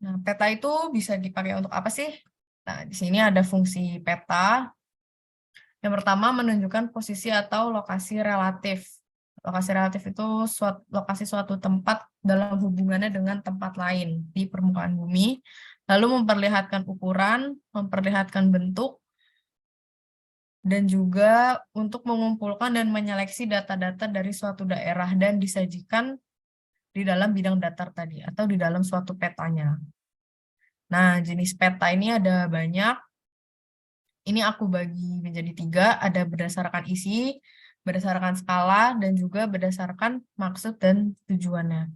Nah, peta itu bisa dipakai untuk apa sih? Nah, di sini ada fungsi peta. Yang pertama, menunjukkan posisi atau lokasi relatif. Lokasi relatif itu lokasi suatu tempat dalam hubungannya dengan tempat lain di permukaan bumi, lalu memperlihatkan ukuran, memperlihatkan bentuk, dan juga untuk mengumpulkan dan menyeleksi data-data dari suatu daerah dan disajikan di dalam bidang datar tadi, atau di dalam suatu petanya. Nah, jenis peta ini ada banyak. Ini aku bagi menjadi 3, ada berdasarkan isi, berdasarkan skala, dan juga berdasarkan maksud dan tujuannya.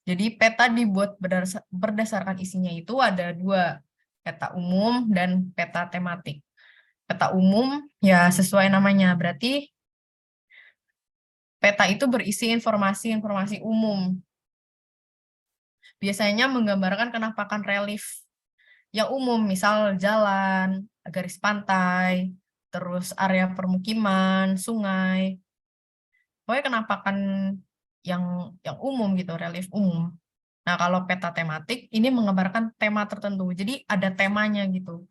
Jadi peta dibuat berdasarkan isinya itu ada 2, peta umum dan peta tematik. Peta umum ya sesuai namanya, berarti peta itu berisi informasi-informasi umum. Biasanya menggambarkan kenampakan relief yang umum, misal jalan, garis pantai, terus area permukiman, sungai. Pokoknya kenampakan yang umum gitu, relief umum. Nah, kalau peta tematik ini menggambarkan tema tertentu. Jadi ada temanya gitu.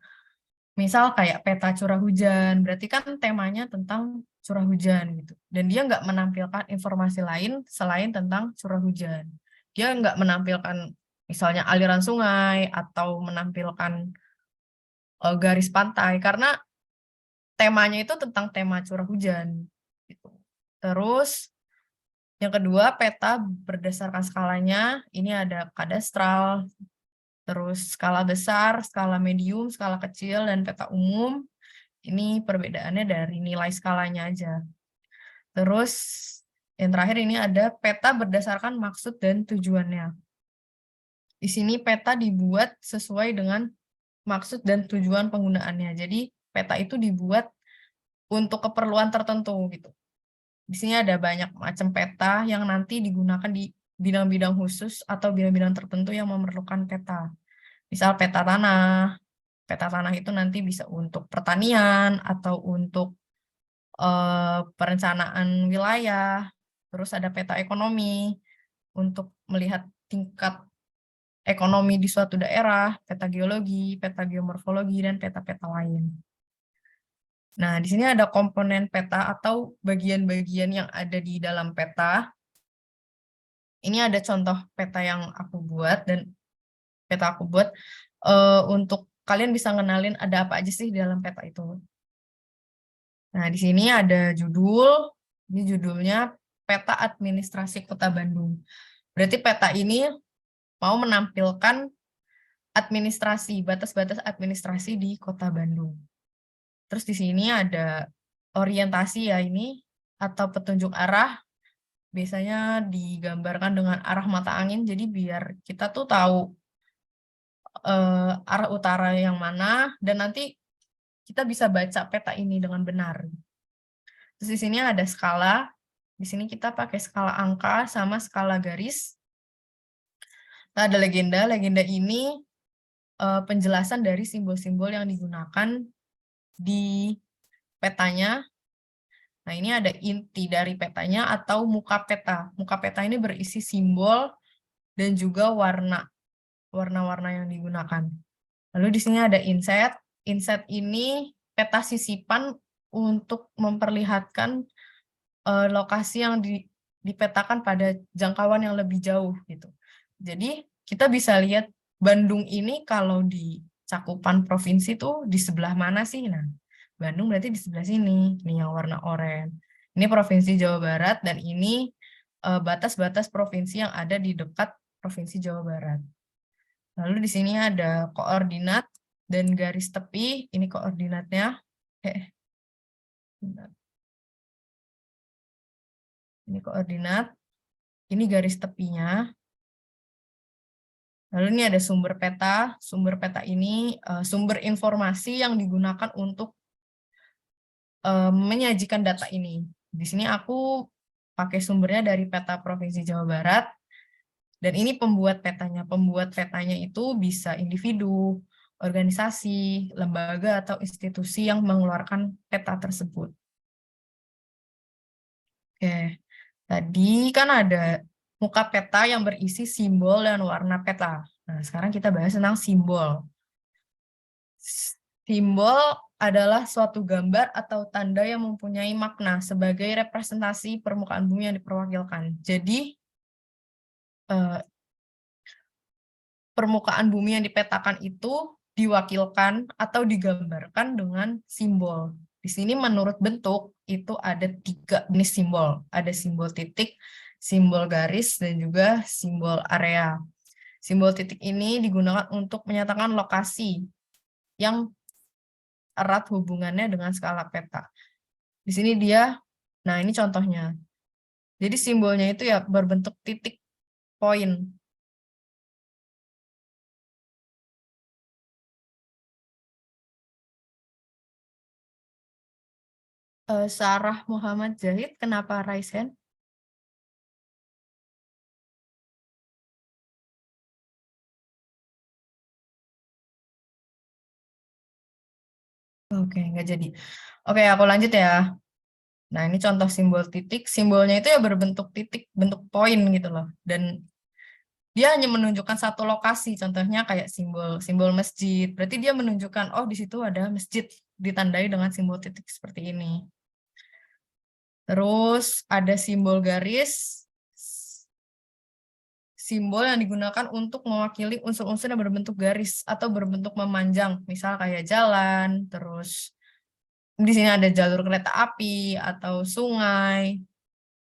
Misal kayak peta curah hujan, berarti kan temanya tentang curah hujan gitu. Dan dia nggak menampilkan informasi lain selain tentang curah hujan. Dia nggak menampilkan misalnya aliran sungai atau menampilkan garis pantai karena temanya itu tentang tema curah hujan gitu. Terus yang kedua, peta berdasarkan skalanya, ini ada kadastral, terus skala besar, skala medium, skala kecil, dan peta umum. Ini perbedaannya dari nilai skalanya aja. Terus yang terakhir ini ada peta berdasarkan maksud dan tujuannya. Di sini peta dibuat sesuai dengan maksud dan tujuan penggunaannya. Jadi peta itu dibuat untuk keperluan tertentu gitu. Di sini ada banyak macam peta yang nanti digunakan di bidang-bidang khusus atau bidang-bidang tertentu yang memerlukan peta. Misal peta tanah. Peta tanah itu nanti bisa untuk pertanian atau untuk perencanaan wilayah. Terus ada peta ekonomi untuk melihat tingkat ekonomi di suatu daerah, peta geologi, peta geomorfologi, dan peta-peta lain. Nah, di sini ada komponen peta atau bagian-bagian yang ada di dalam peta. Ini ada contoh peta yang aku buat dan peta aku buat untuk kalian bisa ngenalin ada apa aja sih di dalam peta itu. Nah, di sini ada judul. Ini judulnya Peta Administrasi Kota Bandung. Berarti peta ini mau menampilkan administrasi, batas-batas administrasi di Kota Bandung. Terus di sini ada orientasi ya ini, atau petunjuk arah. Biasanya digambarkan dengan arah mata angin, jadi biar kita tuh tahu arah utara yang mana, dan nanti kita bisa baca peta ini dengan benar. Terus di sini ada skala. Di sini kita pakai skala angka sama skala garis. Nah, ada legenda. Legenda ini penjelasan dari simbol-simbol yang digunakan di petanya. Nah, ini ada inti dari petanya atau muka peta. Muka peta ini berisi simbol dan juga warna-warna yang digunakan. Lalu di sini ada inset. Inset ini peta sisipan untuk memperlihatkan lokasi yang dipetakan pada jangkauan yang lebih jauh gitu. Jadi kita bisa lihat Bandung ini kalau di cakupan provinsi tuh di sebelah mana sih? Nah, Bandung berarti di sebelah sini, ini yang warna oranye. Ini Provinsi Jawa Barat dan ini batas-batas provinsi yang ada di dekat Provinsi Jawa Barat. Lalu di sini ada koordinat dan garis tepi, ini koordinatnya. Ini koordinat, ini garis tepinya. Lalu ini ada sumber peta. Sumber peta ini sumber informasi yang digunakan untuk menyajikan data ini. Di sini aku pakai sumbernya dari peta Provinsi Jawa Barat. Dan ini pembuat petanya. Pembuat petanya itu bisa individu, organisasi, lembaga, atau institusi yang mengeluarkan peta tersebut. Oke, tadi kan ada muka peta yang berisi simbol dan warna peta. Nah, sekarang kita bahas tentang simbol. Simbol adalah suatu gambar atau tanda yang mempunyai makna sebagai representasi permukaan bumi yang diperwakilkan. Jadi, permukaan bumi yang dipetakan itu diwakilkan atau digambarkan dengan simbol. Di sini menurut bentuk itu ada 3 jenis simbol. Ada simbol titik, simbol garis, dan juga simbol area. Simbol titik ini digunakan untuk menyatakan lokasi yang erat hubungannya dengan skala peta. Di sini nah ini contohnya. Jadi simbolnya itu ya berbentuk titik poin. Sarah Muhammad Zahid, kenapa raise hand? Oke, nggak jadi. Oke, aku lanjut ya. Nah, ini contoh simbol titik. Simbolnya itu ya berbentuk titik, bentuk poin gitu loh. Dan dia hanya menunjukkan satu lokasi. Contohnya kayak simbol masjid. Berarti dia menunjukkan, oh di situ ada masjid. Ditandai dengan simbol titik seperti ini. Terus ada simbol garis. Simbol yang digunakan untuk mewakili unsur-unsur yang berbentuk garis atau berbentuk memanjang. Misal kayak jalan, terus di sini ada jalur kereta api atau sungai,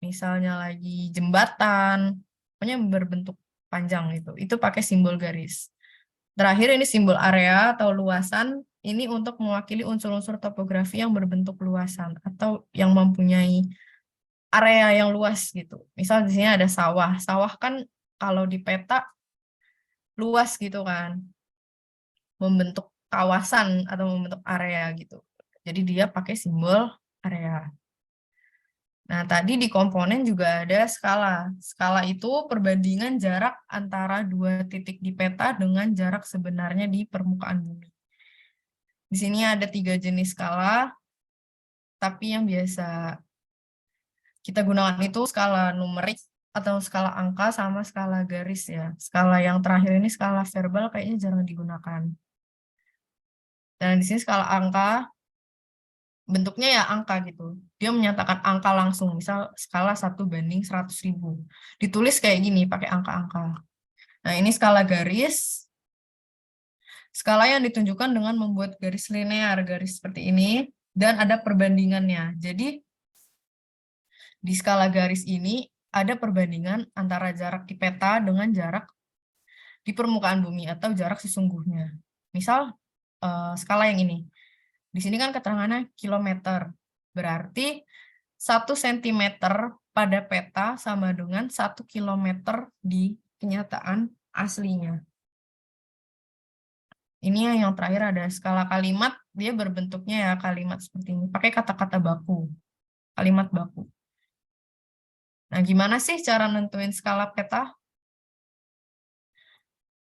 misalnya lagi jembatan, pokoknya berbentuk panjang gitu. Itu pakai simbol garis. Terakhir ini simbol area atau luasan, ini untuk mewakili unsur-unsur topografi yang berbentuk luasan atau yang mempunyai area yang luas gitu. Misal di sini ada sawah. Sawah kan kalau di peta luas gitu kan, membentuk kawasan atau membentuk area gitu. Jadi dia pakai simbol area. Nah, tadi di komponen juga ada skala. Skala itu perbandingan jarak antara 2 titik di peta dengan jarak sebenarnya di permukaan bumi. Di sini ada 3 jenis skala, tapi yang biasa kita gunakan itu skala numerik atau skala angka sama skala garis ya. Skala yang terakhir ini skala verbal kayaknya jarang digunakan. Dan di sini skala angka bentuknya ya angka gitu. Dia menyatakan angka langsung, misal skala 1/100.000. Ditulis kayak gini, pakai angka-angka. Nah, ini skala garis. Skala yang ditunjukkan dengan membuat garis linear, garis seperti ini, dan ada perbandingannya. Jadi, di skala garis ini ada perbandingan antara jarak di peta dengan jarak di permukaan bumi atau jarak sesungguhnya. Misal, skala yang ini. Di sini kan keterangannya kilometer. Berarti 1 cm pada peta sama dengan 1 kilometer di kenyataan aslinya. Ini yang terakhir ada skala kalimat, dia berbentuknya ya kalimat seperti ini. Pakai kata-kata baku, kalimat baku. Nah, gimana sih cara nentuin skala peta?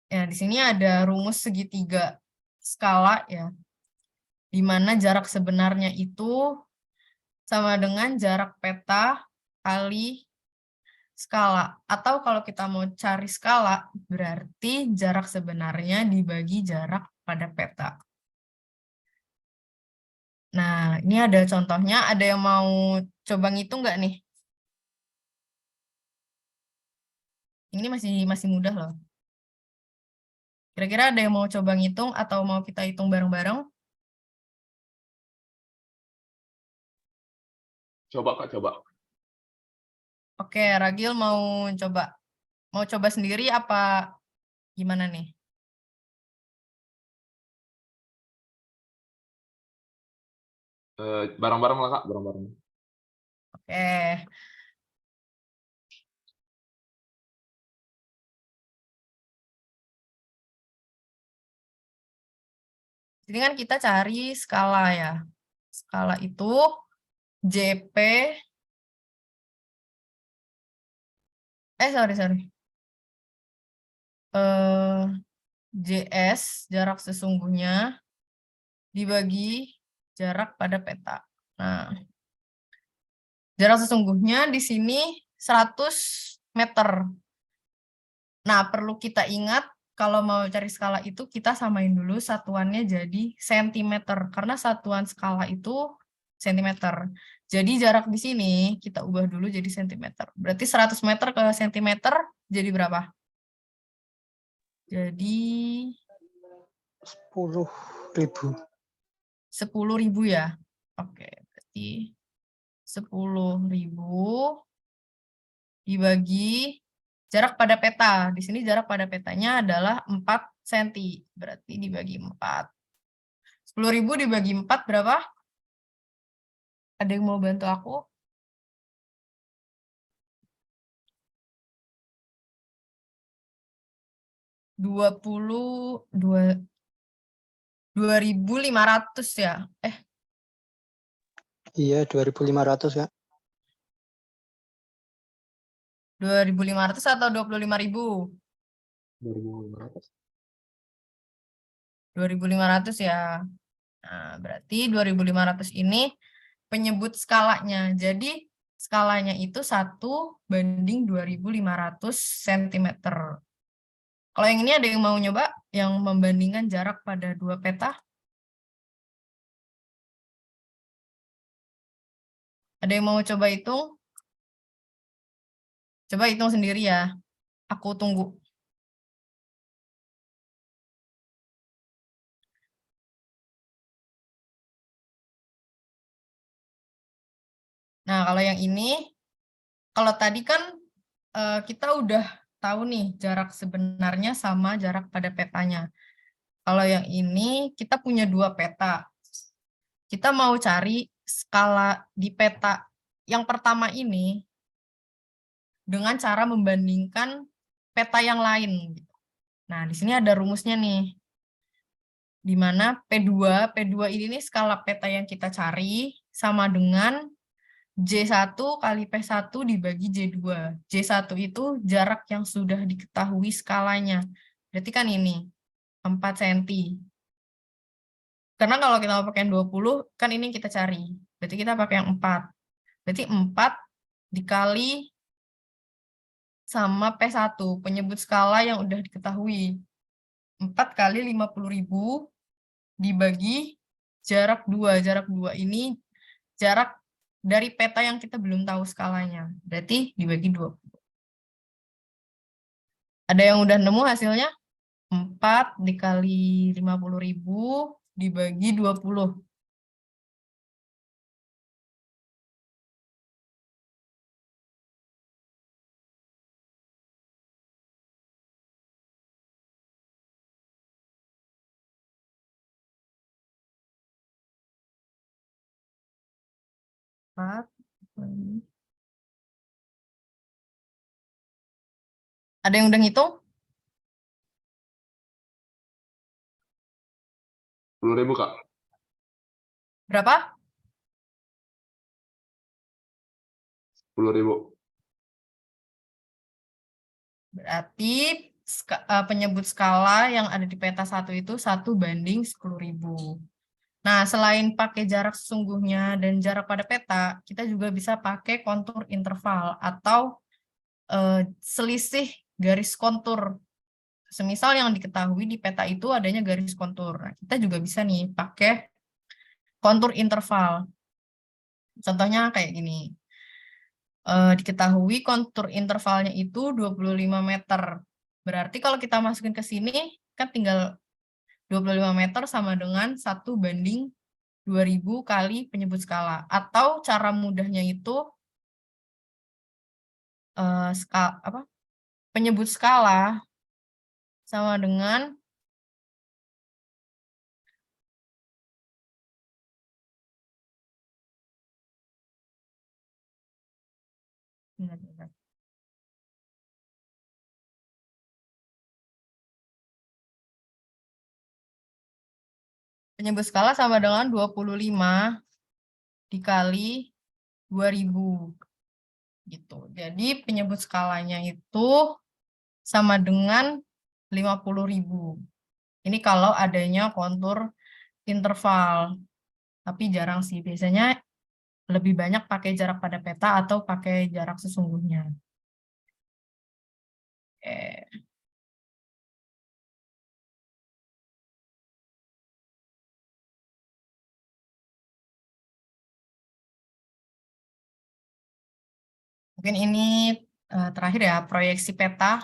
Ya, di sini ada rumus segitiga skala ya, di mana jarak sebenarnya itu sama dengan jarak peta kali skala. Atau kalau kita mau cari skala, berarti jarak sebenarnya dibagi jarak pada peta. Nah, ini ada contohnya. Ada yang mau coba ngitung nggak nih? Ini masih mudah loh. Kira-kira ada yang mau coba ngitung atau mau kita hitung bareng-bareng? Coba Kak, coba. Oke, Ragil mau coba sendiri apa gimana nih? Bareng-bareng lah Kak, bareng-bareng. Oke. Jadi kan kita cari skala ya. Skala itu JP, sorry. JS, jarak sesungguhnya, dibagi jarak pada peta. Nah, jarak sesungguhnya di sini 100 meter. Nah, perlu kita ingat kalau mau cari skala itu kita samain dulu satuannya jadi sentimeter. Karena satuan skala itu sentimeter. Jadi jarak di sini kita ubah dulu jadi sentimeter. Berarti 100 meter ke sentimeter jadi berapa? Jadi 10.000. 10.000 ya. Oke, berarti 10.000 dibagi jarak pada peta. Di sini jarak pada petanya adalah 4 cm. Berarti dibagi 4. 10.000 dibagi 4 berapa? Ada yang mau bantu aku? 2.500 ya? Iya, 2.500 ya. 2.500 atau 25.000? 2.500. 2.500 ya. Nah, berarti 2.500 ini penyebut skalanya. Jadi skalanya itu 1:2.500 cm. Kalau yang ini ada yang mau nyoba? Yang membandingkan jarak pada dua peta? Ada yang mau coba hitung? Coba hitung sendiri ya. Aku tunggu. Nah, kalau yang ini, kalau tadi kan kita udah tahu nih jarak sebenarnya sama jarak pada petanya. Kalau yang ini, kita punya dua peta. Kita mau cari skala di peta yang pertama ini dengan cara membandingkan peta yang lain. Nah, di sini ada rumusnya nih. Di mana P2 ini nih skala peta yang kita cari sama dengan J1 kali P1 dibagi J2. J1 itu jarak yang sudah diketahui skalanya. Berarti kan ini, 4 cm. Karena kalau kita mau pakai yang 20, kan ini yang kita cari. Berarti kita pakai yang 4. Berarti 4 dikali sama P1, penyebut skala yang udah diketahui. 4 kali 50.000 dibagi jarak 2. Jarak 2 ini jarak dari peta yang kita belum tahu skalanya. Berarti dibagi 20. Ada yang udah nemu hasilnya? 4 dikali 50.000 dibagi 20. Ada yang udah ngitung? 10.000, Kak. Berapa? 10.000. Berarti penyebut skala yang ada di peta 1 itu 1:10.000. Nah, selain pakai jarak sesungguhnya dan jarak pada peta, kita juga bisa pakai kontur interval atau selisih garis kontur. Semisal yang diketahui di peta itu adanya garis kontur. Nah, kita juga bisa nih pakai kontur interval. Contohnya kayak gini. Diketahui kontur intervalnya itu 25 meter. Berarti kalau kita masukin ke sini, kan tinggal 25 meter sama dengan 1:2000 kali penyebut skala. Atau cara mudahnya itu penyebut skala sama dengan penyebut skala sama dengan 25 dikali 2000 gitu. Jadi penyebut skalanya itu sama dengan 50.000. Ini kalau adanya kontur interval. Tapi jarang sih, biasanya lebih banyak pakai jarak pada peta atau pakai jarak sesungguhnya. Oke. Mungkin ini terakhir ya, proyeksi peta,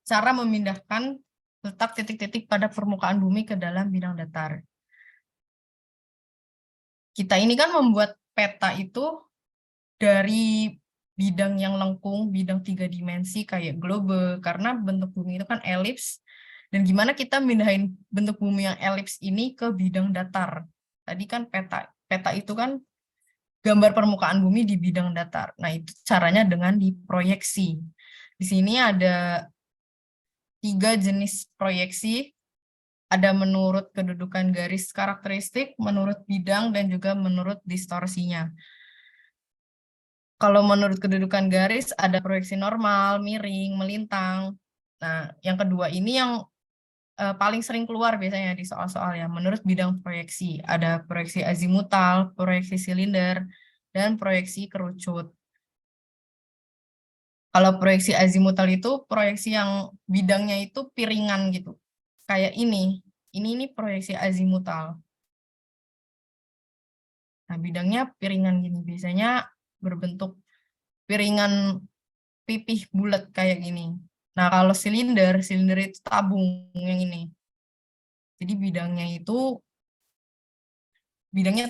cara memindahkan letak titik-titik pada permukaan bumi ke dalam bidang datar. Kita ini kan membuat peta itu dari bidang yang lengkung, bidang 3 dimensi kayak globe, karena bentuk bumi itu kan elips, dan gimana kita mindahin bentuk bumi yang elips ini ke bidang datar. Tadi kan peta itu kan gambar permukaan bumi di bidang datar. Nah, itu caranya dengan diproyeksi. Di sini ada 3 jenis proyeksi, ada menurut kedudukan garis karakteristik, menurut bidang, dan juga menurut distorsinya. Kalau menurut kedudukan garis, ada proyeksi normal, miring, melintang. Nah, yang kedua ini yang paling sering keluar biasanya di soal-soal ya. Menurut bidang proyeksi, ada proyeksi azimutal, proyeksi silinder, dan proyeksi kerucut. Kalau proyeksi azimutal itu proyeksi yang bidangnya itu piringan gitu. Kayak ini. Ini proyeksi azimutal. Nah, bidangnya piringan gini. Biasanya berbentuk piringan pipih bulat kayak gini. Nah, kalau silinder itu tabung yang ini. Jadi bidangnya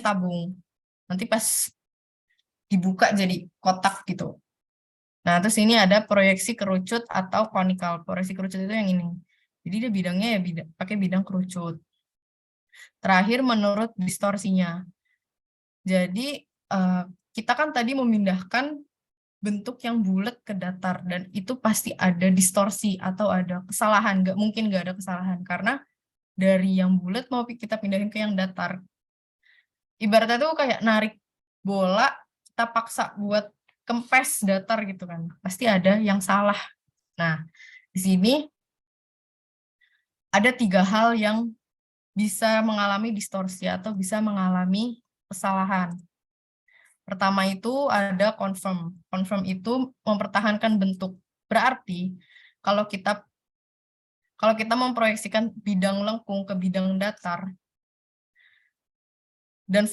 tabung. Nanti pas dibuka jadi kotak gitu. Nah, terus ini ada proyeksi kerucut atau konikal. Proyeksi kerucut itu yang ini. Jadi dia bidangnya ya pakai bidang kerucut. Terakhir menurut distorsinya. Jadi kita kan tadi memindahkan bentuk yang bulat ke datar, dan itu pasti ada distorsi atau ada kesalahan. Nggak mungkin nggak ada kesalahan, karena dari yang bulat mau kita pindahin ke yang datar. Ibaratnya tuh kayak narik bola, kita paksa buat kempes datar gitu kan. Pasti ada yang salah. Nah, di sini ada 3 hal yang bisa mengalami distorsi atau bisa mengalami kesalahan. Pertama itu ada confirm. Confirm itu mempertahankan bentuk. Berarti kalau kita memproyeksikan bidang lengkung ke bidang datar dan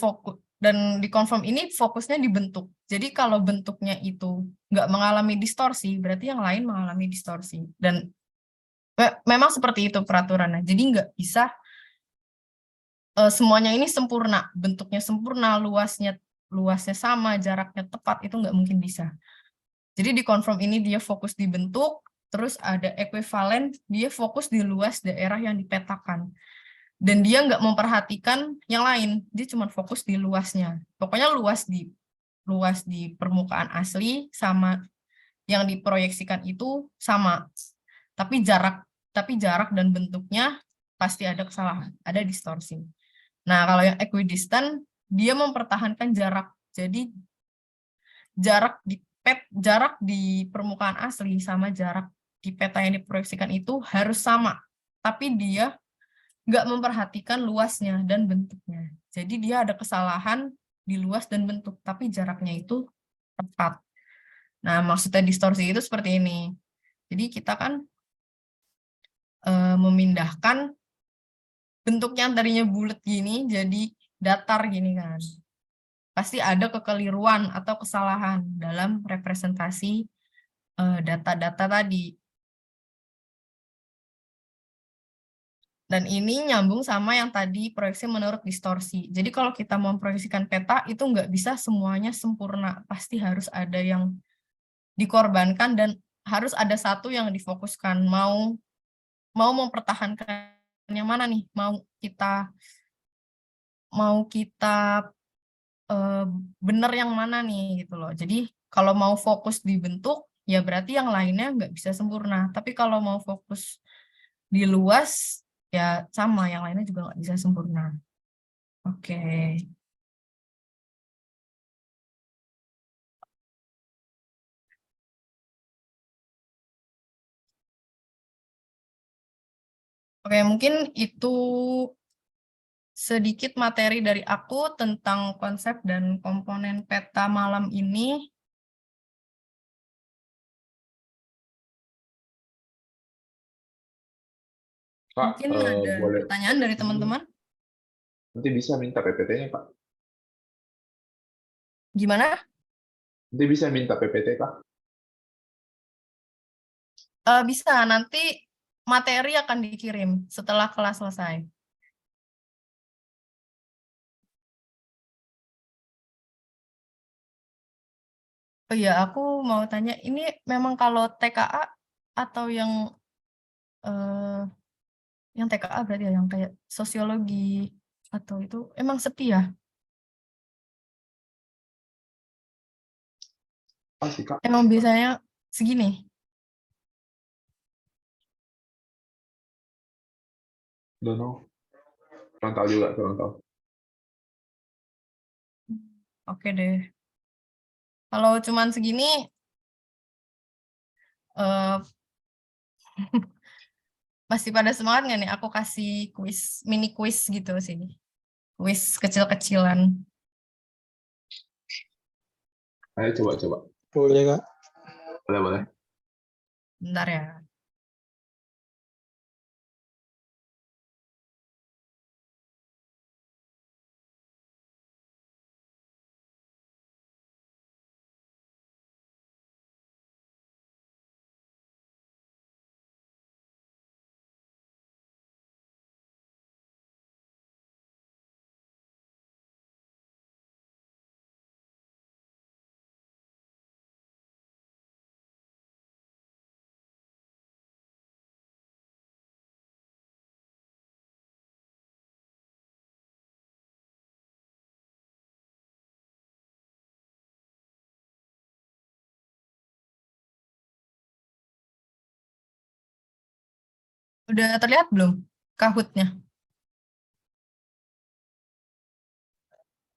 di confirm ini fokusnya di bentuk. Jadi kalau bentuknya itu nggak mengalami distorsi, berarti yang lain mengalami distorsi. Dan memang seperti itu peraturannya. Jadi nggak bisa semuanya ini sempurna, bentuknya sempurna, luasnya sama, jaraknya tepat, itu nggak mungkin bisa. Jadi di confirm ini dia fokus di bentuk, terus ada ekuivalen, dia fokus di luas daerah yang dipetakan. Dan dia nggak memperhatikan yang lain, dia cuma fokus di luasnya. Pokoknya luas di permukaan asli sama yang diproyeksikan itu sama. Tapi jarak dan bentuknya pasti ada kesalahan, ada distorsi. Nah, kalau yang equidistant, dia mempertahankan jarak. Jadi jarak di permukaan asli sama jarak di peta yang diproyeksikan itu harus sama. Tapi dia nggak memperhatikan luasnya dan bentuknya. Jadi dia ada kesalahan di luas dan bentuk, tapi jaraknya itu tepat. Nah, maksudnya distorsi itu seperti ini. Jadi kita kan memindahkan bentuk yang tadinya bulat gini jadi datar gini kan. Pasti ada kekeliruan atau kesalahan dalam representasi data-data tadi. Dan ini nyambung sama yang tadi proyeksi menurut distorsi. Jadi kalau kita mau memproyeksikan peta, itu nggak bisa semuanya sempurna. Pasti harus ada yang dikorbankan dan harus ada satu yang difokuskan. Mau mempertahankan yang mana nih? Mau kita benar yang mana nih gitu loh. Jadi kalau mau fokus di bentuk, ya berarti yang lainnya nggak bisa sempurna. Tapi kalau mau fokus di luas, ya sama, yang lainnya juga nggak bisa sempurna. Oke. Oke, mungkin itu sedikit materi dari aku tentang konsep dan komponen peta malam ini. Kak, Mungkin ada boleh pertanyaan dari teman-teman. nanti bisa minta PPT-nya, Kak. Gimana? Nanti bisa minta PPT, Kak. Bisa, nanti materi akan dikirim setelah kelas selesai. Oh iya, aku mau tanya, ini memang kalau TKA atau yang TKA berarti ya, yang kayak sosiologi atau itu emang sepi ya? Ah sih Kak, Emang biasanya segini? don't know. Kurang tahu juga, kurang tahu. Oke deh. Kalau cuman segini, eh masih pada semangat nggak nih? Aku kasih mini quiz gitu sih. Quiz kecil-kecilan. Ayo coba. Boleh, Kak. Boleh. Bentar ya. Udah terlihat belum Kahoot-nya?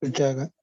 Udah, Kak.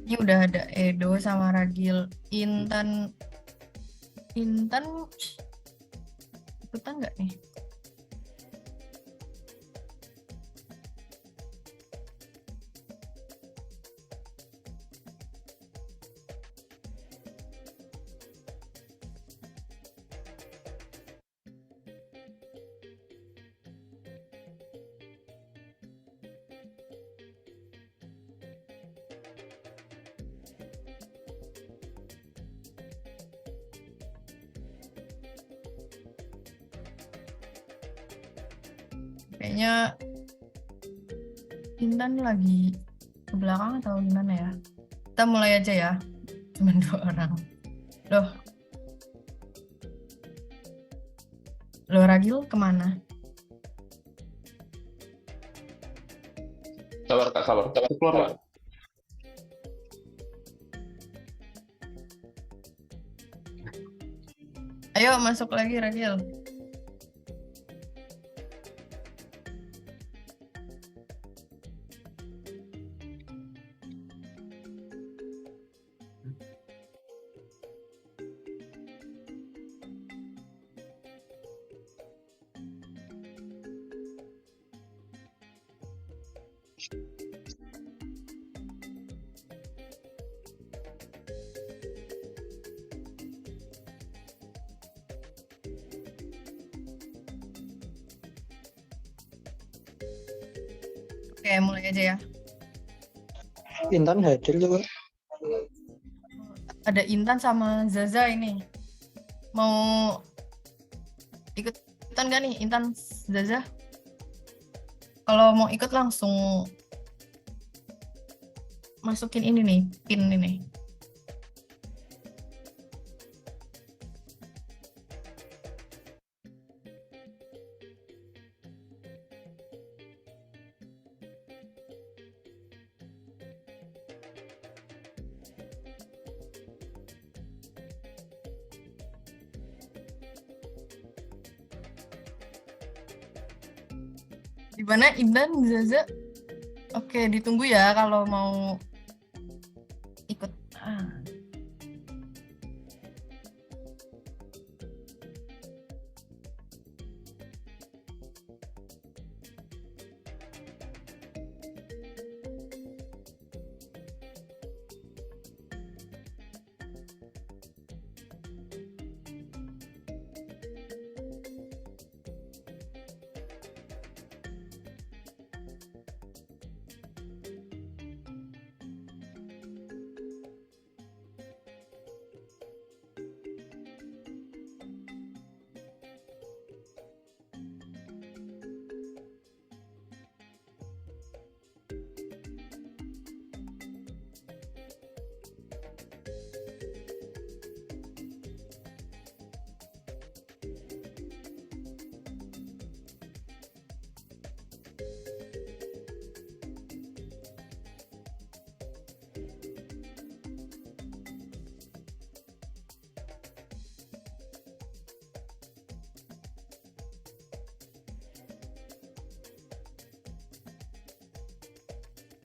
Ini udah ada Edo sama Ragil. Intan ikutan nggak nih? Kayaknya Intan lagi ke belakang atau gimana ya? Kita mulai aja ya. Cuma 2 orang. Loh Ragil kemana? Sabar Kak, sabar. Keluar Kak. Ayo masuk lagi Ragil. Oke, mulai aja ya. Intan hadir tuh, Kak. Ada Intan sama Zaza ini. Mau ikutan gak nih Intan, Zaza? Kalau mau ikut langsung masukin ini nih, pin ini. Gimana Indan, Zaza? Oke, ditunggu ya kalau mau ikut.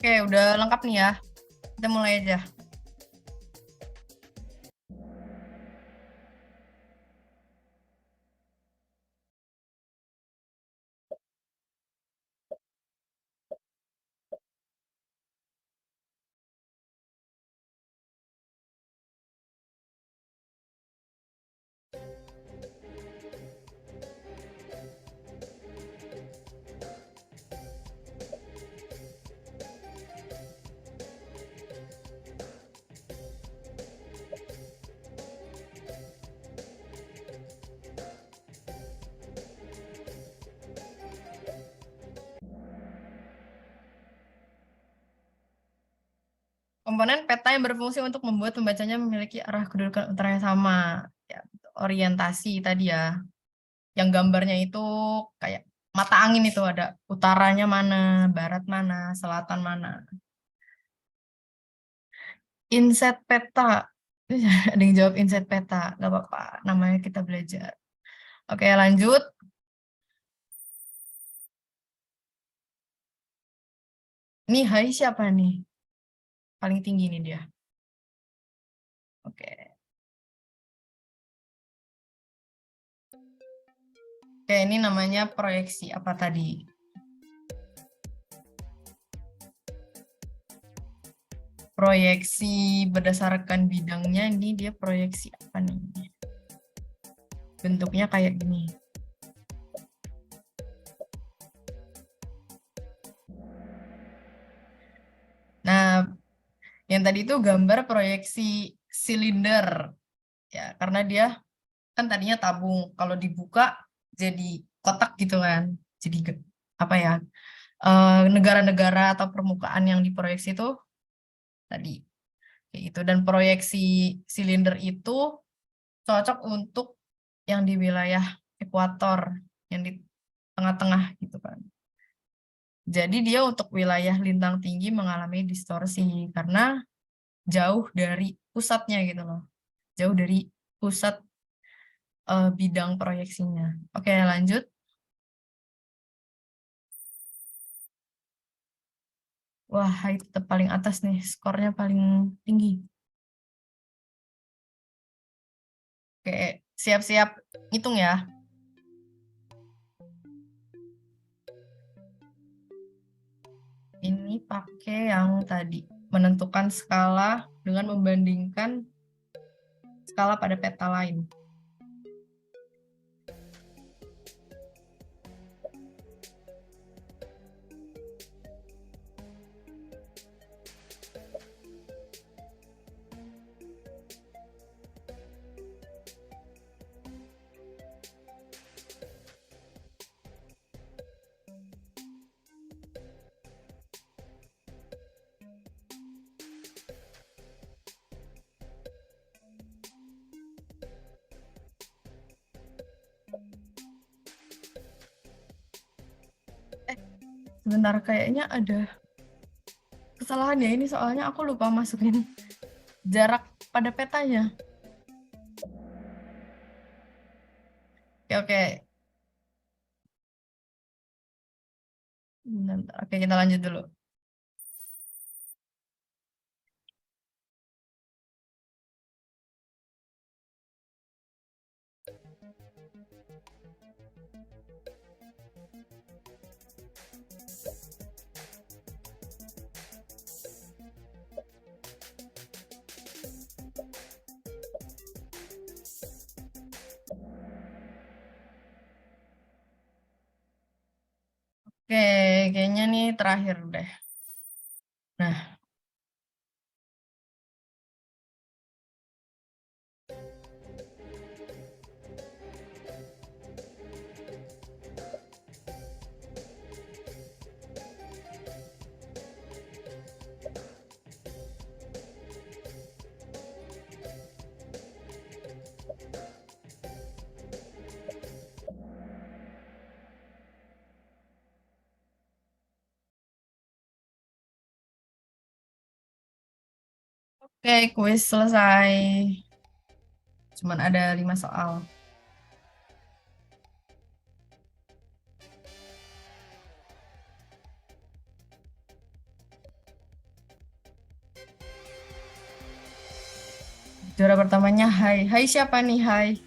Oke, udah lengkap nih ya. Kita mulai aja. Komponen peta yang berfungsi untuk membuat pembacanya memiliki arah kedudukan utara yang sama. Ya, orientasi tadi ya. Yang gambarnya itu kayak mata angin itu ada utaranya mana, barat mana, selatan mana. Inset peta. Ada yang jawab inset peta. Gak apa-apa, namanya kita belajar. Oke, lanjut. Nih, hai siapa nih? Paling tinggi nih dia. Oke. Oke, ini namanya proyeksi apa tadi? Proyeksi berdasarkan bidangnya, ini dia proyeksi apa nih? Bentuknya kayak gini. Nah, yang tadi itu gambar proyeksi silinder. Ya, karena dia kan tadinya tabung. Kalau dibuka jadi kotak gitu kan. Jadi apa ya? Negara-negara atau permukaan yang diproyeksi itu tadi kayak gitu. Dan proyeksi silinder itu cocok untuk yang di wilayah ekuator, yang di tengah-tengah gitu kan. Jadi dia untuk wilayah lintang tinggi mengalami distorsi karena jauh dari pusatnya gitu loh. Jauh dari pusat bidang proyeksinya. Oke, lanjut. Wah, itu paling atas nih, skornya paling tinggi. Oke, siap-siap hitung ya. Ini pakai yang tadi, menentukan skala dengan membandingkan skala pada peta lain. Sebentar, kayaknya ada kesalahan ya ini, soalnya aku lupa masukin jarak pada petanya. Oke, oke. Bentar, oke, kita lanjut dulu. Oke, kayaknya nih terakhir deh. Nah, oke, kuis selesai. Cuman ada 5 soal. Juara pertamanya Hai. Hai siapa nih Hai?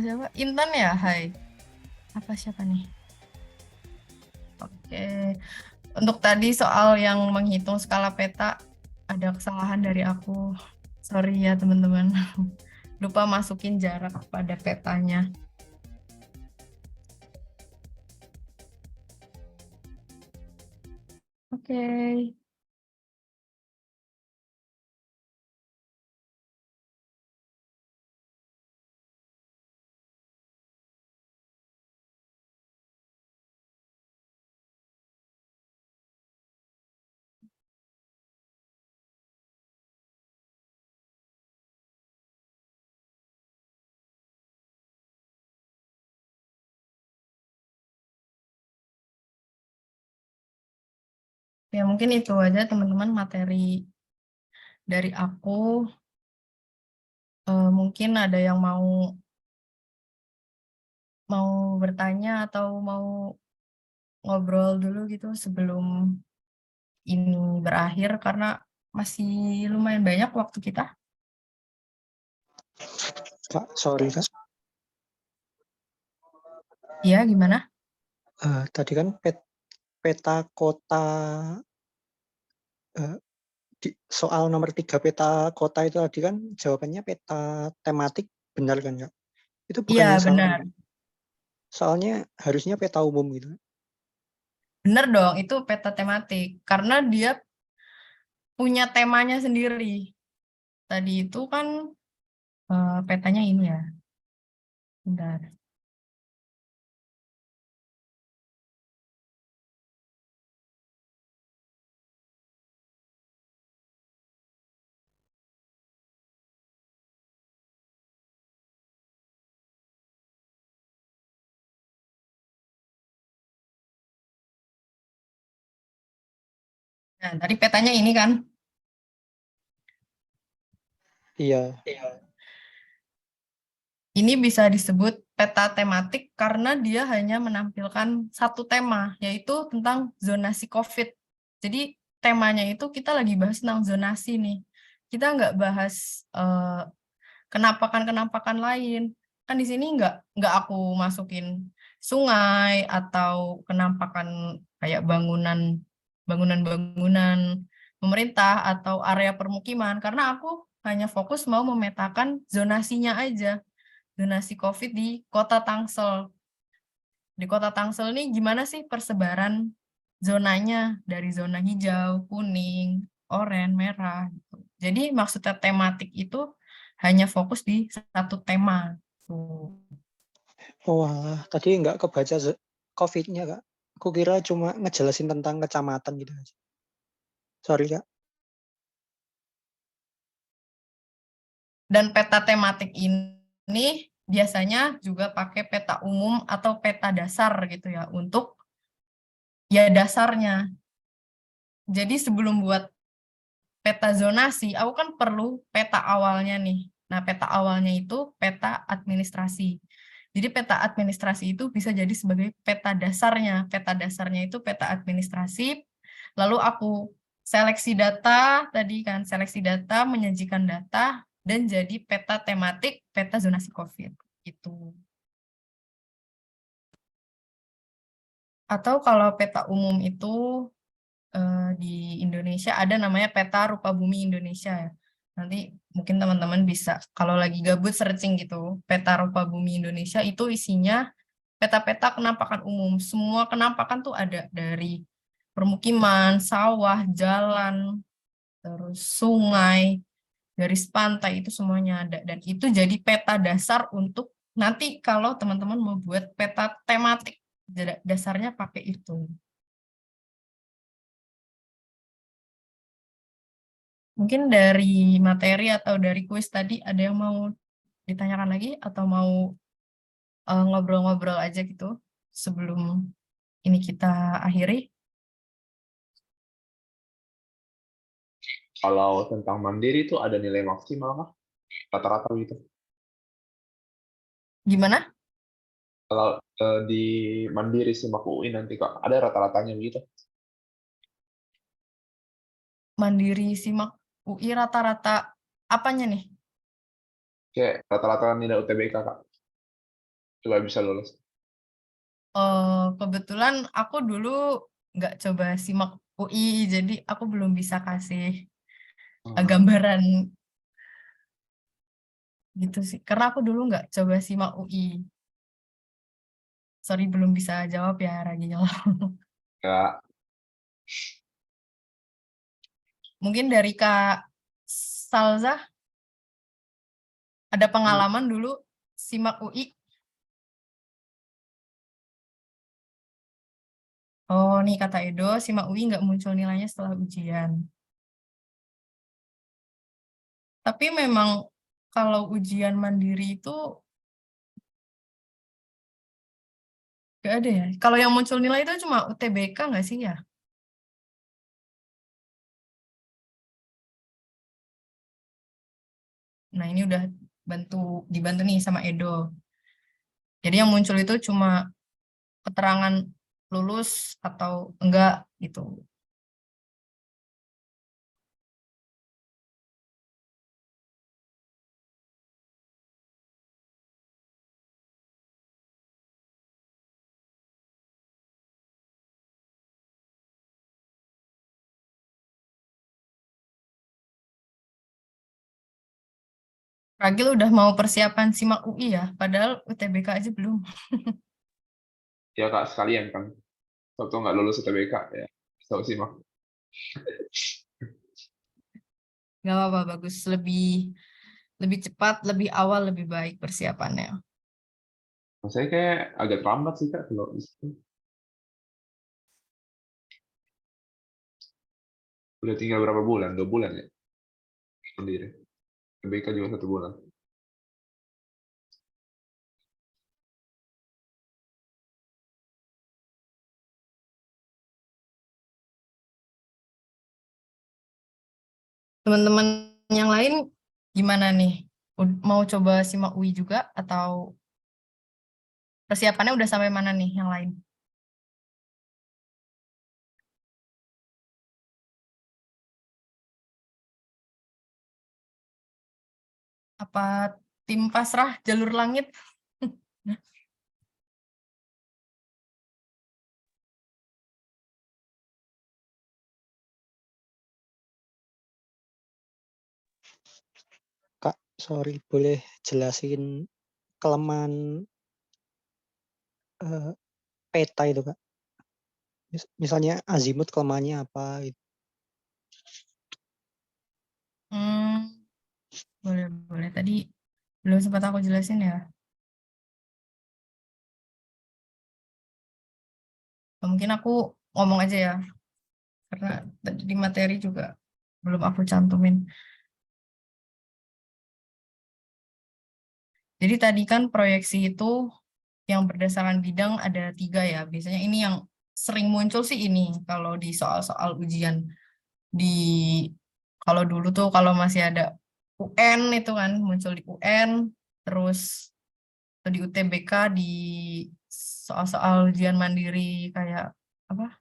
Siapa? Intan ya Hai? Apa siapa nih? Oke. Untuk tadi soal yang menghitung skala peta, ada kesalahan dari aku. Sorry ya teman-teman. Lupa masukin jarak pada petanya. Oke. Ya mungkin itu aja teman-teman materi dari aku. Mungkin ada yang mau bertanya atau mau ngobrol dulu gitu sebelum ini berakhir karena masih lumayan banyak waktu kita. Kak, sorry Kak. Iya, gimana? Tadi kan peta kota, soal nomor 3 peta kota itu tadi kan jawabannya peta tematik, benar kan Kak? Itu Iya, bukannya salah benar. kan? Soalnya harusnya peta umum gitu. Benar dong, itu peta tematik. Karena dia punya temanya sendiri. Tadi itu kan petanya ini ya. Bentar. Nah, tadi petanya ini kan. Iya. Ini bisa disebut peta tematik karena dia hanya menampilkan satu tema, yaitu tentang zonasi COVID. Jadi temanya itu kita lagi bahas tentang zonasi nih. Kita nggak bahas kenampakan-kenampakan lain. Kan di sini nggak aku masukin sungai atau kenampakan kayak bangunan-bangunan pemerintah atau area permukiman karena aku hanya fokus mau memetakan zonasinya aja. Zonasi COVID di Kota Tangsel. Di Kota Tangsel ini gimana sih persebaran zonanya dari zona hijau, kuning, oranye, merah gitu. Jadi maksudnya tematik itu hanya fokus di satu tema. Tuh. Oh alah, tadi nggak kebaca COVID-nya Kak. Kukira cuma ngejelasin tentang kecamatan gitu aja. Sorry Kak. Dan peta tematik ini biasanya juga pakai peta umum atau peta dasar gitu ya, untuk ya dasarnya. Jadi sebelum buat peta zonasi, aku kan perlu peta awalnya nih. Nah, peta awalnya itu peta administrasi. Jadi peta administrasi itu bisa jadi sebagai peta dasarnya. Peta dasarnya itu peta administrasi. Lalu aku seleksi data, tadi kan seleksi data, menyajikan data, dan jadi peta tematik, peta zonasi COVID. Gitu. Atau kalau peta umum itu di Indonesia ada namanya peta rupa bumi Indonesia ya. Nanti mungkin teman-teman bisa kalau lagi gabut searching gitu, peta rupa bumi Indonesia itu isinya peta-peta kenampakan umum. Semua kenampakan tuh ada, dari permukiman, sawah, jalan, terus sungai, garis pantai, itu semuanya ada. Dan itu jadi peta dasar untuk nanti kalau teman-teman mau buat peta tematik, dasarnya pakai itu. Mungkin dari materi atau dari kuis tadi ada yang mau ditanyakan lagi atau mau ngobrol-ngobrol aja gitu sebelum ini kita akhiri? Kalau tentang mandiri itu ada nilai maksimal kah? Rata-rata gitu. Gimana? Kalau di mandiri SIMAK UI nanti kok ada rata-ratanya begitu? Mandiri SIMAK UI rata-rata apanya nih? Kayak rata-rata nilai UTBK kak. Coba bisa lulus. Kebetulan aku dulu nggak coba SIMAK UI, jadi aku belum bisa kasih gambaran gitu sih. Karena aku dulu nggak coba SIMAK UI. Sorry, belum bisa jawab ya, Raginyo. Ya, Mungkin dari Kak Salza, ada pengalaman dulu SIMAK UI? Oh, nih kata Edo, SIMAK UI nggak muncul nilainya setelah ujian. Tapi memang kalau ujian mandiri itu nggak ada ya. Kalau yang muncul nilai itu cuma UTBK nggak sih ya? Nah, ini udah dibantu nih sama Edo. Jadi yang muncul itu cuma keterangan lulus atau enggak gitu. Ragil udah mau persiapan SIMAK UI ya, padahal UTBK aja belum. ya kak sekalian kan. Waktu nggak lulus UTBK ya. So SIMAK. Nggak apa-apa, bagus. Lebih cepat, lebih awal, lebih baik persiapannya. Saya kayak agak terlambat sih kak kalau di situ. Udah tinggal berapa bulan? 2 bulan ya? Sendiri. UTBK juga 1 bulan. Teman-teman yang lain gimana nih? Mau coba SIMAK UI juga atau persiapannya udah sampai mana nih yang lain? Apa tim pasrah jalur langit? Kak, sorry, boleh jelasin kelemahan peta itu, Kak? Misalnya azimut kelemahannya apa gitu. Boleh. Tadi belum sempat aku jelasin ya. Mungkin aku ngomong aja ya, karena tadi di materi juga belum aku cantumin. Jadi tadi kan proyeksi itu yang berdasarkan bidang ada 3 ya. Biasanya ini yang sering muncul sih ini kalau di soal-soal ujian. Di kalau dulu tuh kalau masih ada UN itu kan muncul di UN, terus atau di UTBK di soal-soal ujian mandiri kayak apa?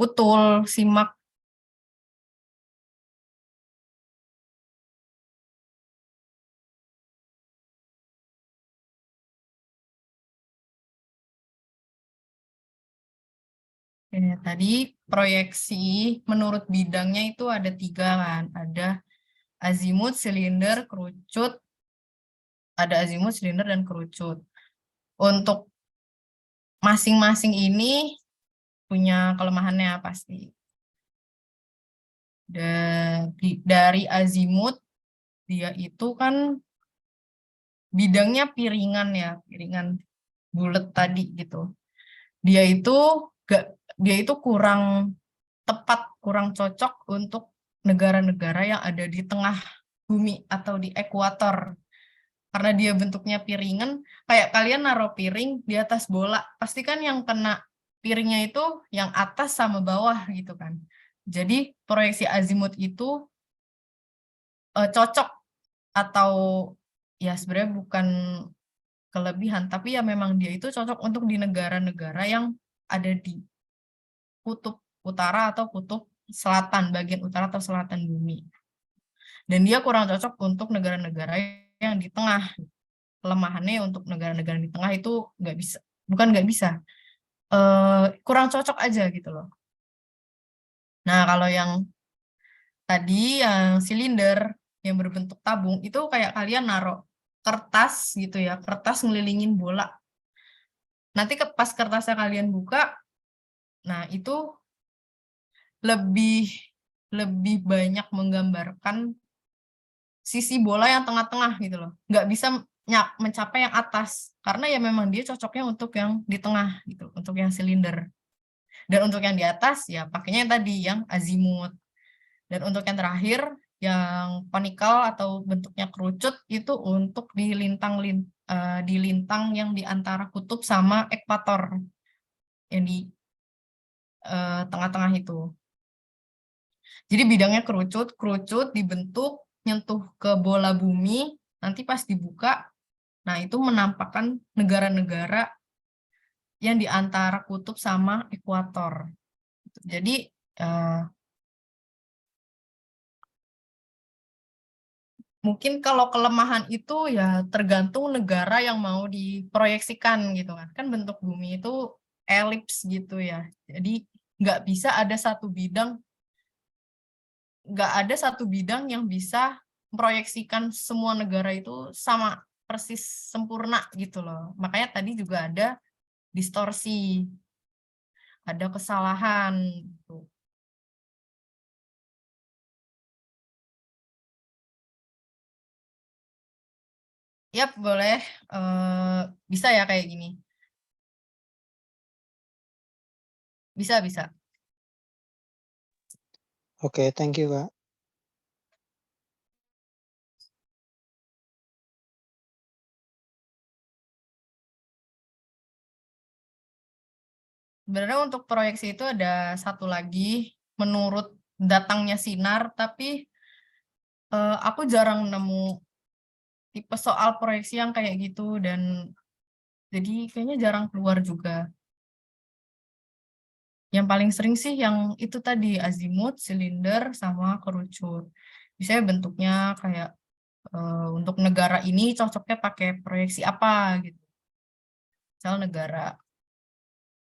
Utul, simak. Ya, tadi proyeksi menurut bidangnya itu ada 3 kan. Ada azimut, silinder, kerucut. Ada azimut, silinder, dan kerucut. Untuk masing-masing ini punya kelemahannya pasti. Dari azimut, dia itu kan bidangnya piringan ya, piringan bulat tadi gitu. Dia itu kurang tepat, kurang cocok untuk negara-negara yang ada di tengah bumi atau di ekuator. Karena dia bentuknya piringan, kayak kalian naruh piring di atas bola, pasti kan yang kena piringnya itu yang atas sama bawah gitu kan. Jadi proyeksi azimut itu cocok atau ya sebenarnya bukan kelebihan, tapi ya memang dia itu cocok untuk di negara-negara yang ada di kutub utara atau kutub selatan, bagian utara atau selatan bumi. Dan dia kurang cocok untuk negara-negara yang di tengah. Kelemahannya untuk negara-negara di tengah itu nggak bisa, bukan nggak bisa, kurang cocok aja gitu loh. Nah, kalau yang tadi yang silinder yang berbentuk tabung itu kayak kalian naruh kertas gitu ya, kertas ngelilingin bola. Nanti pas kertasnya kalian buka, nah itu lebih banyak menggambarkan sisi bola yang tengah-tengah gitu loh. Nggak bisa mencapai yang atas karena ya memang dia cocoknya untuk yang di tengah gitu, untuk yang silinder. Dan untuk yang di atas ya pakainya yang tadi yang azimut. Dan untuk yang terakhir yang konikal atau bentuknya kerucut itu untuk di lintang yang di antara kutub sama ekuator yang di tengah-tengah itu. Jadi bidangnya kerucut dibentuk nyentuh ke bola bumi, nanti pas dibuka, nah itu menampakkan negara-negara yang di antara kutub sama ekuator. Jadi mungkin kalau kelemahan itu ya tergantung negara yang mau diproyeksikan gitu kan. Kan bentuk bumi itu elips gitu ya. Jadi nggak ada satu bidang yang bisa memproyeksikan semua negara itu sama persis sempurna gitu loh. Makanya tadi juga ada distorsi, ada kesalahan gitu. Yap, boleh. Bisa ya kayak gini. Bisa. Oke, thank you, Kak. Sebenarnya untuk proyeksi itu ada satu lagi, menurut datangnya sinar, tapi aku jarang nemu tipe soal proyeksi yang kayak gitu, dan jadi kayaknya jarang keluar juga. Yang paling sering sih yang itu tadi, azimut, silinder, sama kerucut. Misalnya bentuknya kayak untuk negara ini cocoknya pakai proyeksi apa gitu. Misal negara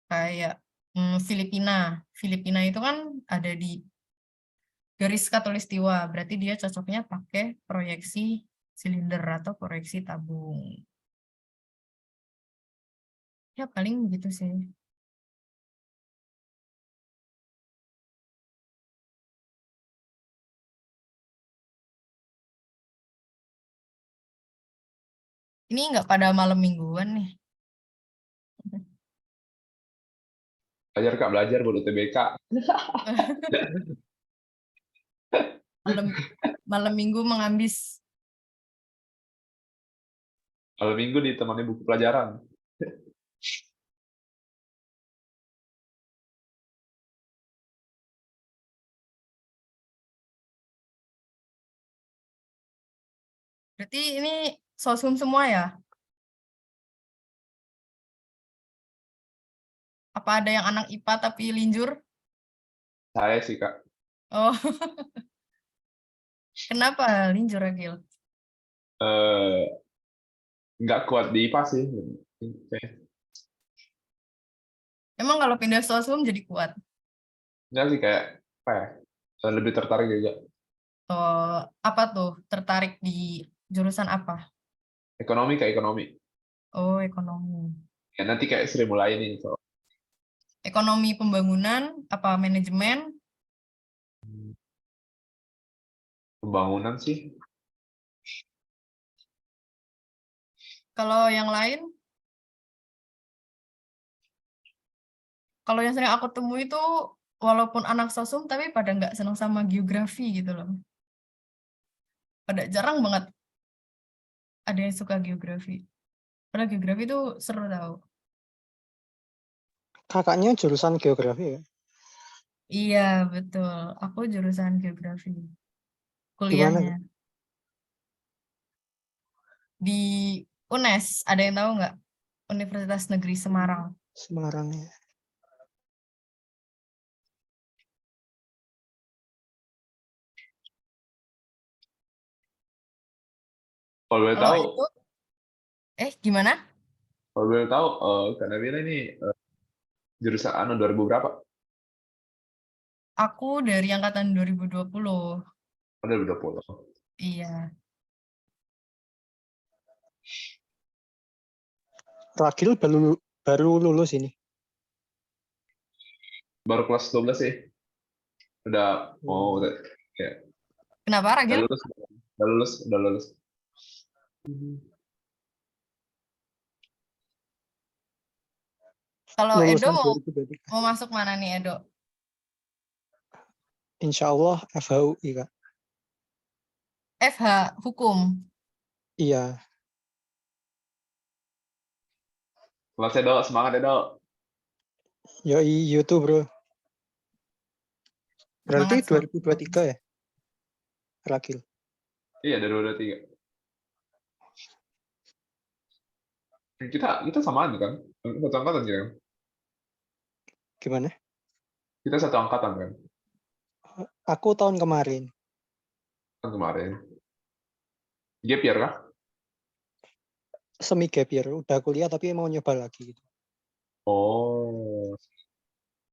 kayak Filipina. Filipina itu kan ada di garis khatulistiwa, berarti dia cocoknya pakai proyeksi silinder atau proyeksi tabung. Ya paling gitu sih. Ini nggak pada malam mingguan nih. Belajar Kak, belajar buat UTBK. Malam minggu mengambis. Kalau minggu ditemani buku pelajaran. Berarti ini sosum semua ya? Apa ada yang anak IPA tapi linjur? Saya sih, Kak. Oh, kenapa linjur, Agil? Eh, nggak kuat di IPA sih. Emang kalau pindah sosum jadi kuat? Nggak sih, kayak apa ya? Lebih tertarik juga. Oh, apa tuh? Tertarik di jurusan apa? Ekonomi kayak ekonomi. Oh, ekonomi. Ya, nanti kayak Sri mulai nih. So. Ekonomi pembangunan, apa manajemen? Pembangunan sih. Kalau yang lain? Kalau yang sering aku temui itu walaupun anak sosum tapi pada nggak senang sama geografi gitu loh. Pada jarang banget ada yang suka geografi. Padahal geografi itu seru tau. Kakaknya jurusan geografi ya? Iya, betul. Aku jurusan geografi. Di mana? Kuliahnya. Di UNES, ada yang tahu nggak? Universitas Negeri Semarang. Semarang ya. Kalau boleh Kalau tahu, itu, gimana? kalau boleh tahu, Kak Nabila ini jurusan anu 2000 berapa? Aku dari angkatan 2020. Oh, 2020. Iya. Ragil baru lulus ini. Baru kelas 12 sih. Udah mau ya, Kenapa, udah Ragil? lulus, udah lulus, udah lulus. Kalau Edo Lulusan mau 2023. masuk mana nih, Edo? Insya Allah FHUI, Kak. FH, Hukum. Iya. Kelas Edo, semangat Edo. Yoi, YouTube, bro. Berarti Semangat. 2023 ya? Ragil. Iya, dari 2023. Kita samaan kan? Satu angkatan kan? Gimana? Kita satu angkatan kan? Aku tahun kemarin. Kan kemarin. Gap year kah? Semi gap year. Udah kuliah tapi mau nyoba lagi. Gitu. Oh.